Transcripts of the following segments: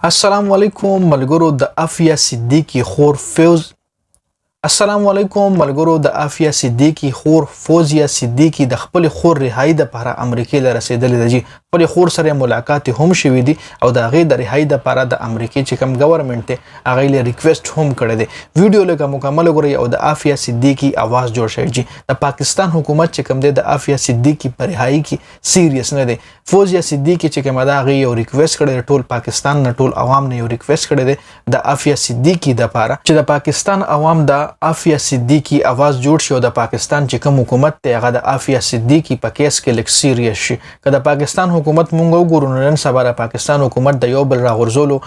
السلام علیکم ملګرو د عافیه صدیقی خور فوز السلام علیکم ملګرو د عافیه صدیقی خور فوزیه صدیقی د خپل خور رهایی د لپاره امریکای له رسیدلې ده. خپل خور سره ملاقات هم شوې دي او د هغې د رهایی د لپاره د امریکای چې کوم ګورنمنټ دی هغې له ریکویسټ هم کړی دی. ویډیو لکه مکمل وګورئ او د عافیه صدیقی اواز جوړ شوی چې د پاکستان حکومت چې کوم دی د عافیه صدیقی په رهایی کې سیریس نه دی. فوزیه صدیقی چې کومه ده هغې یو ریکویسټ کړی دی، ټول پاکستان نه ټول عوام نه یو ریکویسټ کړی دی د عافیه صدیقی د لپاره چې د پاکستان عوام د عافیه صدیقی اواز جوړ شي او د پاکستان چې کوم حکومت دی هغه د عافیه صدیقی په کیس کې لږ سیریس شي. که د پاکستان حکومت مونږ وګورو نن سبا د پاکستان حکومت د یو بل راغورځولو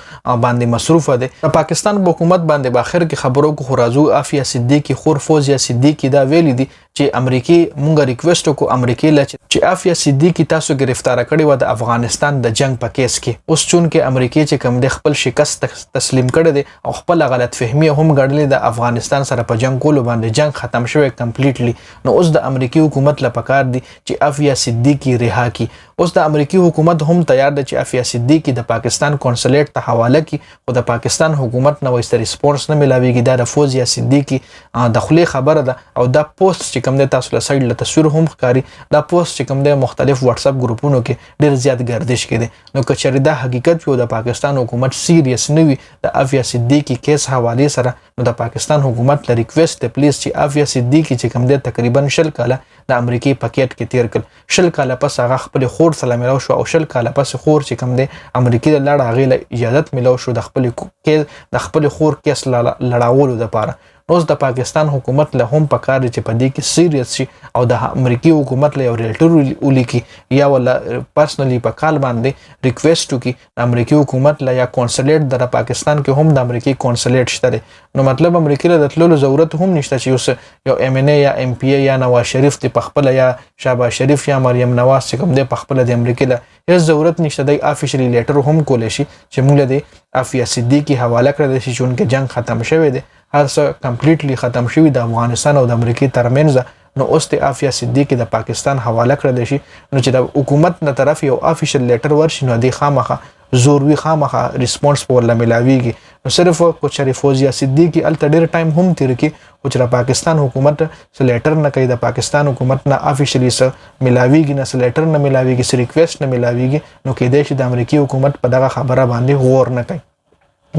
باندې مصروفه دی. د پاکستان حکومت باندې په اخر کې خبرو کو خو راځو عافیه صدیقی خور فوزیه صدیقی دا ویلي دي چې امریکای مونږ ریکویسټ وکړو امریکای له چې عافیه صدیقی تاسو گرفتار کړی و د افغانستان د جنگ په کیس کې. اوس چون کې امریکای چې کوم د خپل شکست تسلیم کړی دی او خپل غلط فهمي هم ګڼلې د افغانستان سره په جنگ کولو باندې جنگ ختم شوی کمپلیټلی. نو اوس د امریکای حکومت له پکار دی چې عافیه صدیقی رها کی. اوس د امریکای حکومت هم تیار دی چې عافیه صدیقی د پاکستان کنسولیټ ته حواله کی او د پاکستان حکومت نه وایي ریسپونس نه ملاویږي. دا د فوزیه صدیقی د خولې خبره ده او دا پوسټ چې کوم دی تاسو له سایډ له تصویر هم ښکاري. دا پوسټ چې کوم دی مختلف واتس اپ ګروپونو کې ډیر زیات گردش کې دی. نو که چېرې دا حقیقت وي د پاکستان حکومت سیریس نه وي د عافیه صدیقی کیس حوالې سره نو د پاکستان حکومت له ریکویسټ دی پلیز چې عافیه صدیقی چې کوم دی تقریبا 20 کاله د امریکای پاکټ کې تیر کړ. 20 کاله پس هغه خپل خور سره ملاو شو او 20 کاله پس خور چې کوم دی امریکای له لاړه هغې له اجازت ملاو شو د خپل خور کیس لړاولو دپاره. نو د پاکستان حکومت له هم پکار دی چې په دې کې سیریس شي او د امریکای حکومت له یو ریلټر ولیکي یا ولا پرسنلی په کال باندې ریکویسټ وکړي د امریکای حکومت له یا کنسولیټ د پاکستان کې هم د امریکای کنسولیټ شته دی. نو مطلب امریکای له تللو ضرورت هم نشته چې اوس یو ام ان ای یا ام پی ای یا نواز شریف دی په خپل یا شهباز شریف یا مریم نواز چې کوم دی په خپل د امریکای له هیڅ ضرورت نشته دی افیشلی لیټر هم کولی شي چې موږ له د عافیه صدیقی حواله کړی شي چونکه جنگ ختم شوی دی، هر څه کمپلیټلی ختم شوی د افغانستان او د امریکای ترمنځ. نو اوس د عافیه صدیقی د پاکستان حواله کړی شي نو چې د حکومت نه طرف یو افیشل لیټر ورشي نو د خامخه زوروي خامخه ریسپونس په ورله ملاویږي. نو صرف کو چېرې فوزیه صدیقی هلته ډېر ټایم هم تیر کړي خو چې د پاکستان حکومت څه لیټر نه کوي، د پاکستان حکومت نه افیشلی څه ملاویږي، نه څه لیټر نه ملاویږي، څه ریکویسټ نه ملاویږي، نو کیدای شي د امریکای حکومت په دغه خبره باندې غور نه کوي.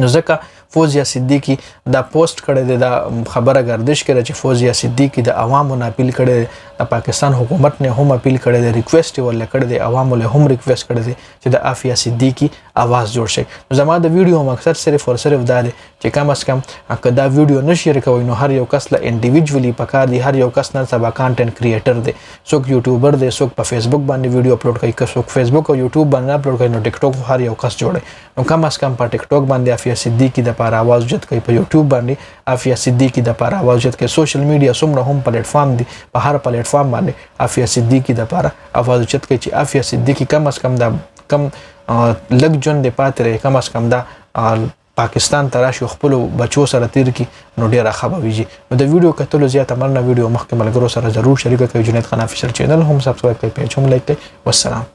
نو ځکه فوزیه صدیقی دا پوسټ کړی دی، دا خبره گردش کړی چې فوزیه صدیقی د عوامو نه اپیل کړی دی، د پاکستان حکومت نه هم اپیل کړی دی، ریکویسټ یې ورله کړی دی، عوامو له هم ریکویسټ کړی دی چې د عافیه صدیقی اواز جوړ شي. نو زما د ویډیو مقصد صرف او صرف دا دی چې کم از کم که دا ویډیو نه شیر کوئ نو هر یو کس له انډیویجولی پکار دی، هر یو کس نن سبا کانټینټ کریټر دی، څوک یوټیوبر دی، څوک په فیسبوک باندې ویډیو اپلوډ کوي، که څوک فیسبوک او یوټیوب باندې اپلوډ کوي، نو ټیک ټاک هر یو کس جوړي. نو کم از کم په ټیک ټاک باندې عافیه صدیقی د لپاره आवाज اوچت کوي، په یوټیوب باندې عافیه صدیقی د لپاره आवाज اوچت کوي. سوشل میډیا څومره هم پلیټ فارم دي، په هر پلیټ فارم باندې عافیه صدیقی د لپاره आवाज اوچت کوي چې عافیه صدیقی کم از کم د کم لږ ژوند دی پاتې رهي، کم از کم دا پاکستان ته راشي خپل بچو سره تیر کی نو ډیره ښه به وي. نو د ویډیو کتلو زیاته مننه. ویډیو مخکې ملګرو سره ضرور شریک کړئ. جنید خان افیشل چینل هم سبسکرایب کړئ، پیج هم لایک کړئ. والسلام.